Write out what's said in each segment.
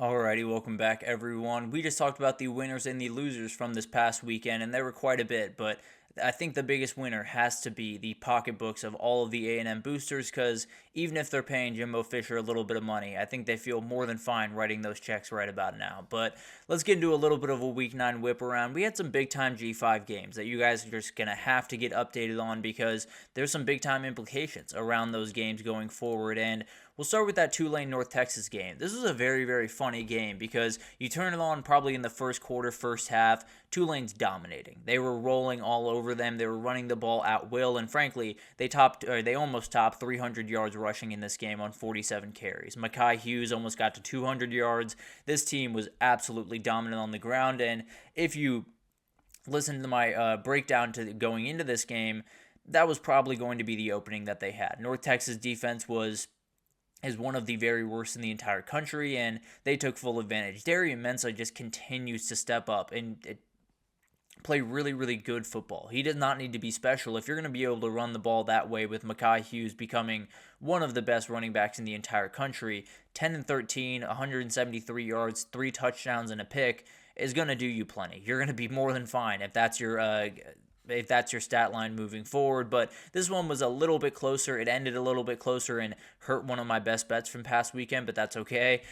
Alrighty, welcome back everyone. We just talked about the winners and the losers from this past weekend, and there were quite a bit, but I think the biggest winner has to be the pocketbooks of all of the A&M boosters, because even if they're paying Jimbo Fisher a little bit of money, I think they feel more than fine writing those checks right about now. But let's get into a little bit of a Week 9 whip around. We had some big-time G5 games that you guys are just going to have to get updated on, because there's some big-time implications around those games going forward, and we'll start with that Tulane North Texas game. This was a very, very funny game because you turn it on probably in the first quarter, first half. Tulane's dominating. They were rolling all over them. They were running the ball at will, and frankly, they almost topped 300 yards rushing in this game on 47 carries. Mekhi Hughes almost got to 200 yards. This team was absolutely dominant on the ground, and if you listen to my breakdown to going into this game, that was probably going to be the opening that they had. North Texas defense is one of the very worst in the entire country, and they took full advantage. Darian Mensah just continues to step up and play really, really good football. He does not need to be special. If you're going to be able to run the ball that way with Mekhi Hughes becoming one of the best running backs in the entire country, 10 and 13, 173 yards, 3 touchdowns, and a pick is going to do you plenty. You're going to be more than fine if that's your stat line moving forward. But this one was a little bit closer. It ended a little bit closer and hurt one of my best bets from past weekend, but that's okay.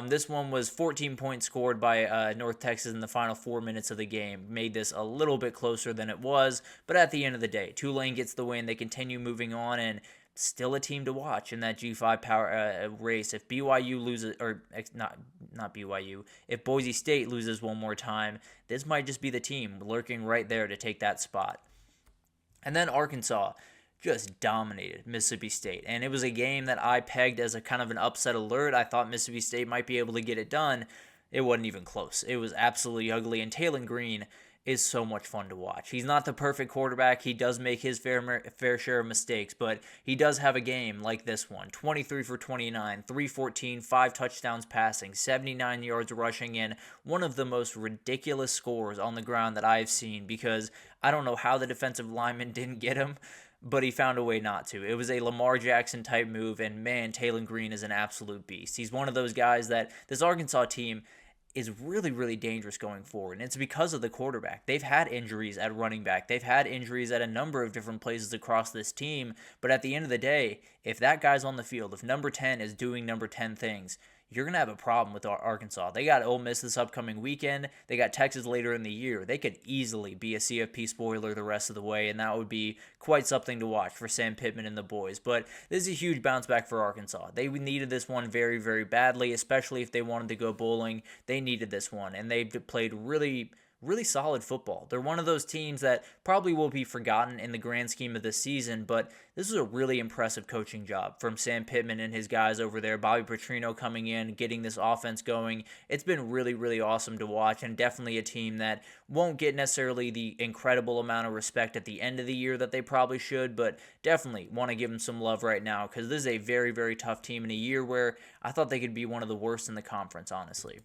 This one was 14 points scored by North Texas in the final 4 minutes of the game. Made this a little bit closer than it was, but at the end of the day, Tulane gets the win. They continue moving on, and still a team to watch in that G5 power race. If BYU loses, or not BYU, if Boise State loses one more time, this might just be the team lurking right there to take that spot. And then Arkansas just dominated Mississippi State, and it was a game that I pegged as a kind of an upset alert. I thought Mississippi State might be able to get it done. It wasn't even close. It was absolutely ugly, and Taylon Green is so much fun to watch. He's not the perfect quarterback. He does make his fair share of mistakes, but he does have a game like this one. 23 for 29, 314, 5 touchdowns passing, 79 yards rushing, and one of the most ridiculous scores on the ground that I've seen, because I don't know how the defensive lineman didn't get him, but he found a way not to. It was a Lamar Jackson type move, and man, Taylon Green is an absolute beast. He's one of those guys that this Arkansas team is really, really dangerous going forward. And it's because of the quarterback. They've had injuries at running back. They've had injuries at a number of different places across this team. But at the end of the day, if that guy's on the field, if number 10 is doing number 10 things, you're going to have a problem with Arkansas. They got Ole Miss this upcoming weekend. They got Texas later in the year. They could easily be a CFP spoiler the rest of the way, and that would be quite something to watch for Sam Pittman and the boys. But this is a huge bounce back for Arkansas. They needed this one very, very badly, especially if they wanted to go bowling. They needed this one, and they played really solid football. They're one of those teams that probably will be forgotten in the grand scheme of this season, but this is a really impressive coaching job from Sam Pittman and his guys over there. Bobby Petrino coming in, getting this offense going. It's been really, really awesome to watch, and definitely a team that won't get necessarily the incredible amount of respect at the end of the year that they probably should, but definitely want to give them some love right now, because this is a very, very tough team in a year where I thought they could be one of the worst in the conference, honestly.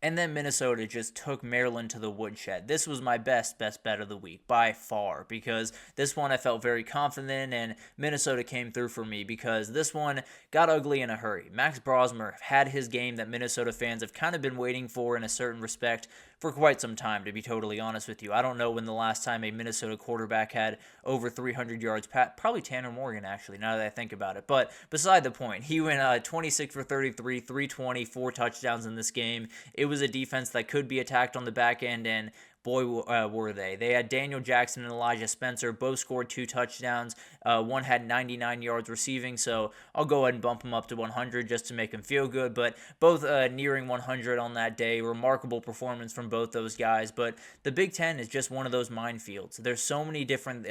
And then Minnesota just took Maryland to the woodshed. This was my best bet of the week by far, because this one I felt very confident, and Minnesota came through for me because this one got ugly in a hurry. Max Brosmer had his game that Minnesota fans have kind of been waiting for in a certain respect for quite some time, to be totally honest with you. I don't know when the last time a Minnesota quarterback had over 300 yards. Probably Tanner Morgan, actually, now that I think about it. But beside the point, he went 26 for 33, 320, 4 touchdowns in this game. It was a defense that could be attacked on the back end, and boy, were they. They had Daniel Jackson and Elijah Spencer. Both scored 2 touchdowns. One had 99 yards receiving, so I'll go ahead and bump him up to 100 just to make him feel good. But both nearing 100 on that day. Remarkable performance from both those guys. But the Big Ten is just one of those minefields. There's so many different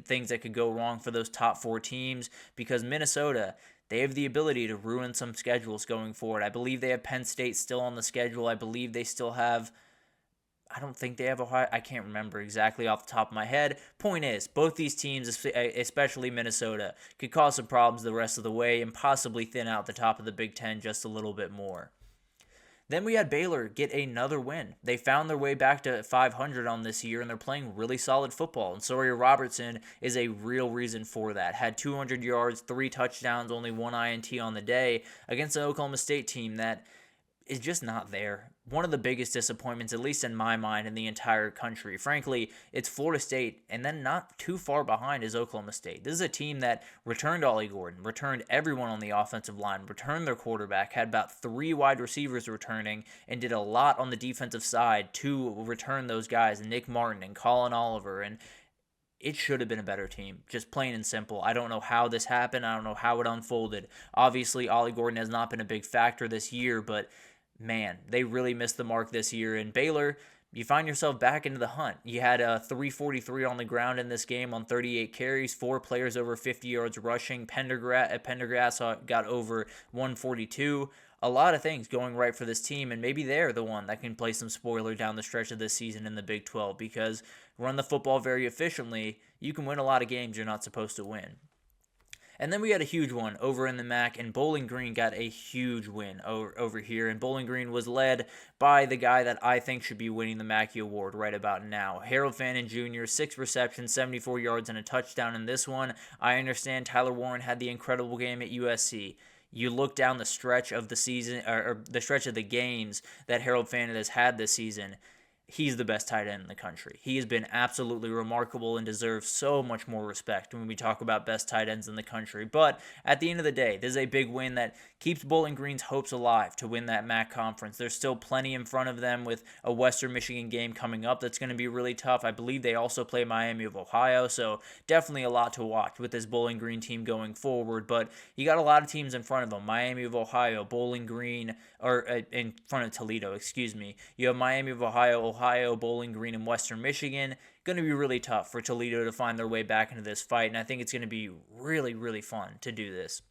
things that could go wrong for those top 4 teams, because Minnesota, they have the ability to ruin some schedules going forward. I believe they have Penn State still on the schedule. I believe they still have, I don't think they have Ohio. I can't remember exactly off the top of my head. Point is, both these teams, especially Minnesota, could cause some problems the rest of the way and possibly thin out the top of the Big Ten just a little bit more. Then we had Baylor get another win. They found their way back to 500 on this year, and they're playing really solid football. And Sawyer Robertson is a real reason for that. Had 200 yards, 3 touchdowns, only 1 INT on the day against an Oklahoma State team that is just not there. One of the biggest disappointments, at least in my mind, in the entire country. Frankly, it's Florida State, and then not too far behind is Oklahoma State. This is a team that returned Ollie Gordon, returned everyone on the offensive line, returned their quarterback, had about 3 wide receivers returning, and did a lot on the defensive side to return those guys, Nick Martin and Colin Oliver, and it should have been a better team, just plain and simple. I don't know how this happened. I don't know how it unfolded. Obviously, Ollie Gordon has not been a big factor this year, but man, they really missed the mark this year. And Baylor, you find yourself back into the hunt. You had a 343 on the ground in this game on 38 carries, 4 players over 50 yards rushing. Pendergrass got over 142. A lot of things going right for this team, and maybe they're the one that can play some spoiler down the stretch of this season in the Big 12, because run the football very efficiently, you can win a lot of games you're not supposed to win. And then we had a huge one over in the MAC, and Bowling Green got a huge win over here. And Bowling Green was led by the guy that I think should be winning the Mackey Award right about now. Harold Fannin Jr., 6 receptions, 74 yards, and a touchdown in this one. I understand Tyler Warren had the incredible game at USC. You look down the stretch of the season, or the stretch of the games that Harold Fannin has had this season, he's the best tight end in the country. He has been absolutely remarkable and deserves so much more respect when we talk about best tight ends in the country. But at the end of the day, this is a big win that keeps Bowling Green's hopes alive to win that MAC conference. There's still plenty in front of them with a Western Michigan game coming up that's going to be really tough. I believe they also play Miami of Ohio, so definitely a lot to watch with this Bowling Green team going forward. But you got a lot of teams in front of them. Miami of Ohio, Bowling Green, or in front of Toledo, excuse me. You have Miami of Ohio, Bowling Green, and Western Michigan. Going to be really tough for Toledo to find their way back into this fight, and I think it's going to be really, really fun to do this.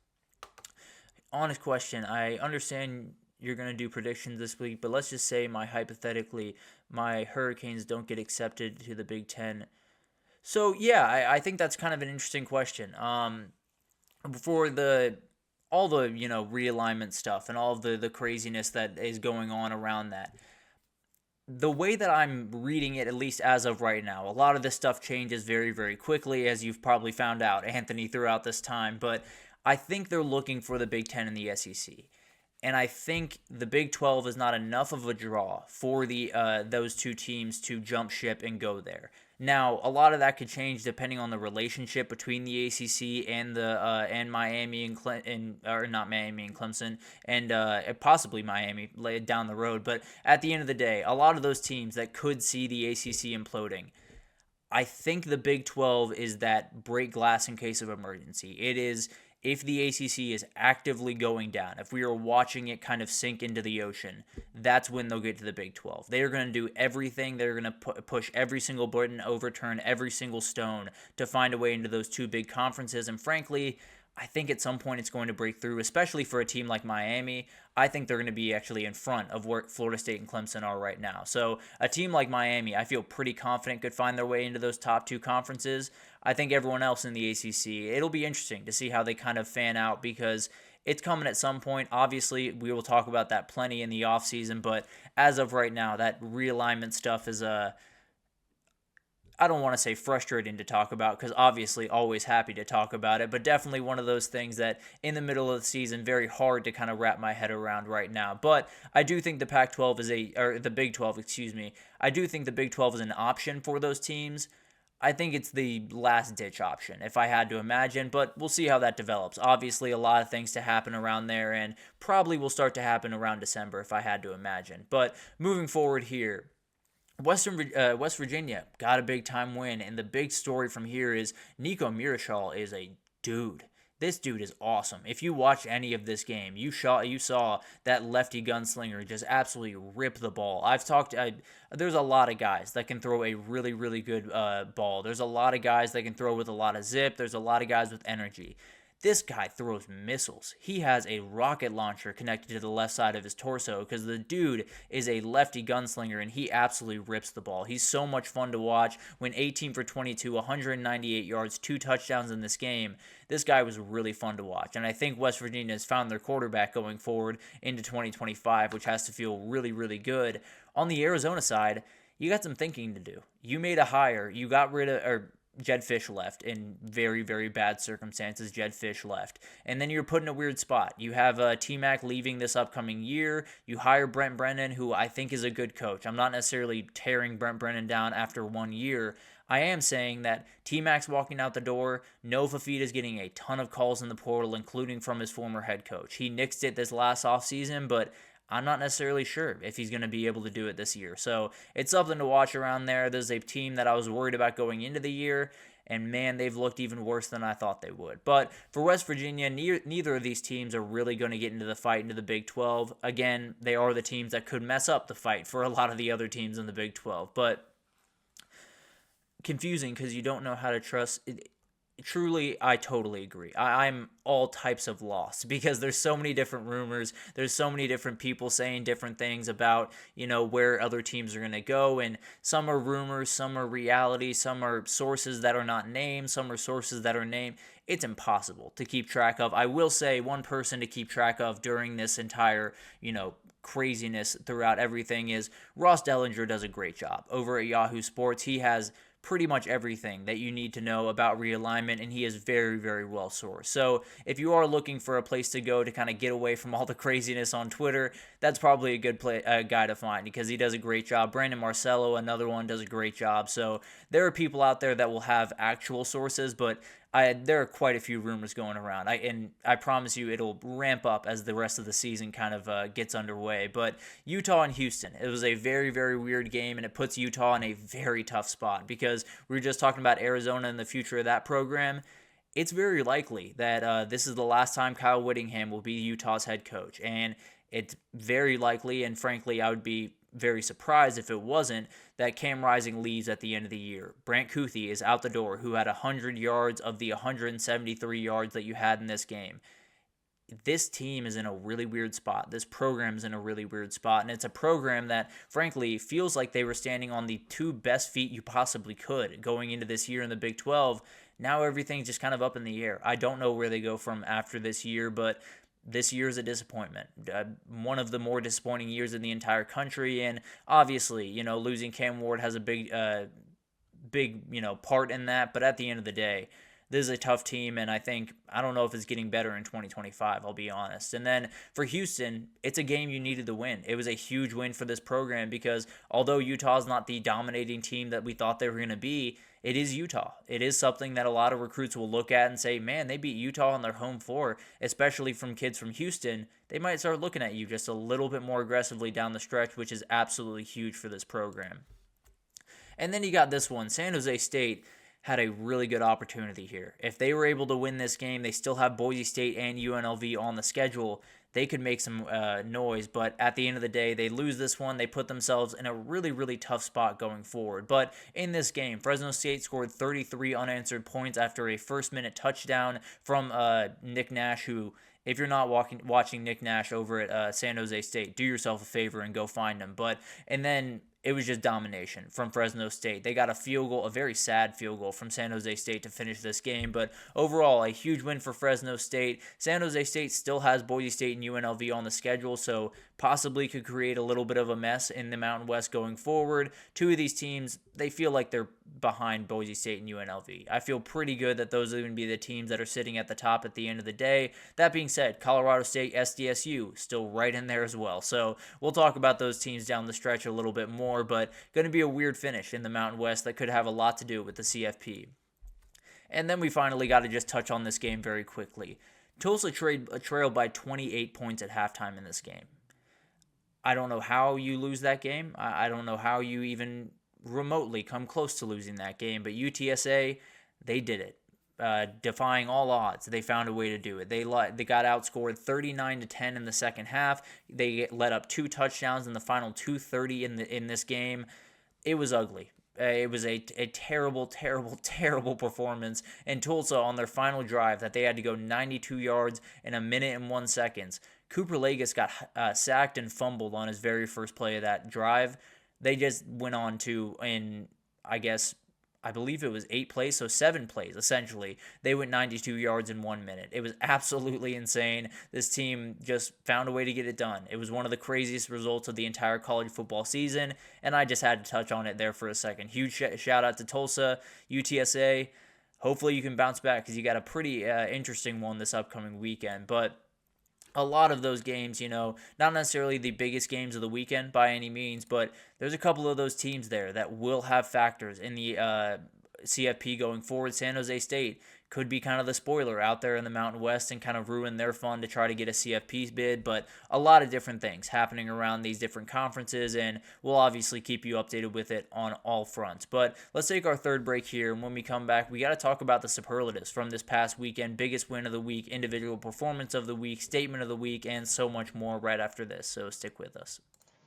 Honest question, I understand you're going to do predictions this week, but let's just say hypothetically, my Hurricanes don't get accepted to the Big Ten. So, yeah, I think that's kind of an interesting question. For all the realignment stuff and all of the craziness that is going on around that, the way that I'm reading it, at least as of right now, a lot of this stuff changes very, very quickly, as you've probably found out, Anthony, throughout this time. But I think they're looking for the Big Ten and the SEC. And I think the Big 12 is not enough of a draw for those two teams to jump ship and go there. Now, a lot of that could change depending on the relationship between the ACC and Miami or not Miami and Clemson, and possibly Miami down the road. But at the end of the day, a lot of those teams that could see the ACC imploding, I think the Big 12 is that break glass in case of emergency. It is, if the ACC is actively going down, if we are watching it kind of sink into the ocean, that's when they'll get to the Big 12. They are going to do everything. They're going to push every single button, overturn every single stone to find a way into those two big conferences. And frankly, I think at some point it's going to break through, especially for a team like Miami. I think they're going to be actually in front of where Florida State and Clemson are right now. So a team like Miami, I feel pretty confident could find their way into those top two conferences. I think everyone else in the ACC, it'll be interesting to see how they kind of fan out, because it's coming at some point. Obviously, we will talk about that plenty in the offseason, but as of right now, that realignment stuff is I don't want to say frustrating to talk about, because obviously always happy to talk about it, but definitely one of those things that in the middle of the season, very hard to kind of wrap my head around right now. But I do think the Pac-12 or the Big 12, excuse me. I do think the Big 12 is an option for those teams. I think it's the last ditch option, if I had to imagine, but we'll see how that develops. Obviously, a lot of things to happen around there, and probably will start to happen around December, if I had to imagine. But moving forward here, West Virginia got a big-time win, and the big story from here is Nico Mirashal is a dude. This dude is awesome. If you watch any of this game, you saw that lefty gunslinger just absolutely rip the ball. There's a lot of guys that can throw a really, really good ball. There's a lot of guys that can throw with a lot of zip. There's a lot of guys with energy. This guy throws missiles. He has a rocket launcher connected to the left side of his torso, because the dude is a lefty gunslinger, and he absolutely rips the ball. He's so much fun to watch. Went 18 for 22, 198 yards, 2 touchdowns in this game. This guy was really fun to watch, and I think West Virginia has found their quarterback going forward into 2025, which has to feel really, really good. On the Arizona side, you got some thinking to do. You made a hire. You got rid of, or Jed Fish left in very, very bad circumstances. Jed Fish left. And then you're put in a weird spot. You have T-Mac leaving this upcoming year. You hire Brent Brennan, who I think is a good coach. I'm not necessarily tearing Brent Brennan down after 1 year. I am saying that T-Mac's walking out the door. No Fafita's getting a ton of calls in the portal, including from his former head coach. He nixed it this last offseason, but I'm not necessarily sure if he's going to be able to do it this year. So it's something to watch around there. There's a team that I was worried about going into the year, and man, they've looked even worse than I thought they would. But for West Virginia, neither of these teams are really going to get into the fight into the Big 12. Again, they are the teams that could mess up the fight for a lot of the other teams in the Big 12. But confusing because you don't know how to trust it. Truly, I totally agree. I'm all types of lost because there's so many different rumors. There's so many different people saying different things about, where other teams are going to go. And some are rumors, some are reality, some are sources that are not named, some are sources that are named. It's impossible to keep track of. I will say one person to keep track of during this entire, craziness throughout everything is Ross Dellinger does a great job over at Yahoo Sports. He has pretty much everything that you need to know about realignment, and he is very, very well sourced. So if you are looking for a place to go to kind of get away from all the craziness on Twitter, that's probably a good guy to find because he does a great job. Brandon Marcello, another one, does a great job. So there are people out there that will have actual sources, but there are quite a few rumors going around. I promise you it'll ramp up as the rest of the season kind of gets underway. But Utah and Houston, it was a very, very weird game, and it puts Utah in a very tough spot because we were just talking about Arizona and the future of that program. It's very likely that this is the last time Kyle Whittingham will be Utah's head coach, and it's very likely, and frankly, I would be very surprised if it wasn't, that Cam Rising leaves at the end of the year. Brant Kuithe is out the door, who had 100 yards of the 173 yards that you had in this game. This team is in a really weird spot. This program is in a really weird spot, and it's a program that, frankly, feels like they were standing on the two best feet you possibly could going into this year in the Big 12. Now everything's just kind of up in the air. I don't know where they go from after this year, but this year is a disappointment. One of the more disappointing years in the entire country, and obviously, losing Cam Ward has a big part in that. But at the end of the day, this is a tough team, and I don't know if it's getting better in 2025, I'll be honest. And then for Houston, it's a game you needed to win. It was a huge win for this program because although Utah's not the dominating team that we thought they were going to be, it is Utah. It is something that a lot of recruits will look at and say, man, they beat Utah on their home floor, especially from kids from Houston. They might start looking at you just a little bit more aggressively down the stretch, which is absolutely huge for this program. And then you got this one. San Jose State had a really good opportunity here. If they were able to win this game, they still have Boise State and UNLV on the schedule. They could make some noise, but at the end of the day, they lose this one. They put themselves in a really, really tough spot going forward. But in this game, Fresno State scored 33 unanswered points after a first-minute touchdown from Nick Nash, who, if you're not watching Nick Nash over at San Jose State, do yourself a favor and go find him. And then it was just domination from Fresno State. They got a field goal, a very sad field goal from San Jose State to finish this game. But overall, a huge win for Fresno State. San Jose State still has Boise State and UNLV on the schedule, so possibly could create a little bit of a mess in the Mountain West going forward. Two of these teams, they feel like they're behind Boise State and UNLV. I feel pretty good that those are going to be the teams that are sitting at the top at the end of the day. That being said, Colorado State, SDSU, still right in there as well. So we'll talk about those teams down the stretch a little bit more, but going to be a weird finish in the Mountain West that could have a lot to do with the CFP. And then we finally got to just touch on this game very quickly. Tulsa trailed by 28 points at halftime in this game. I don't know how you lose that game. I don't know how you even remotely come close to losing that game, but UTSA, they did it. Defying all odds, they found a way to do it. They got outscored 39-10 in the second half. They let up 2 touchdowns in the final 2:30 in this game. It was ugly. It was a terrible, terrible, terrible performance. And Tulsa, on their final drive that they had to go 92 yards in 1 minute and 1 second, Cooper Legis got sacked and fumbled on his very first play of that drive. They just went on to, in, I guess, I believe it was 8 plays, so 7 plays essentially. They went 92 yards in 1 minute. It was absolutely insane. This team just found a way to get it done. It was one of the craziest results of the entire college football season, and I just had to touch on it there for a second. Huge shout out to Tulsa, UTSA. Hopefully you can bounce back because you got a pretty interesting one this upcoming weekend. But a lot of those games, not necessarily the biggest games of the weekend by any means, but there's a couple of those teams there that will have factors in the CFP going forward. San Jose State could be kind of the spoiler out there in the Mountain West and kind of ruin their fun to try to get a CFP bid, but a lot of different things happening around these different conferences, and we'll obviously keep you updated with it on all fronts. But let's take our third break here, and when we come back, we got to talk about the superlatives from this past weekend, biggest win of the week, individual performance of the week, statement of the week, and so much more right after this, so stick with us.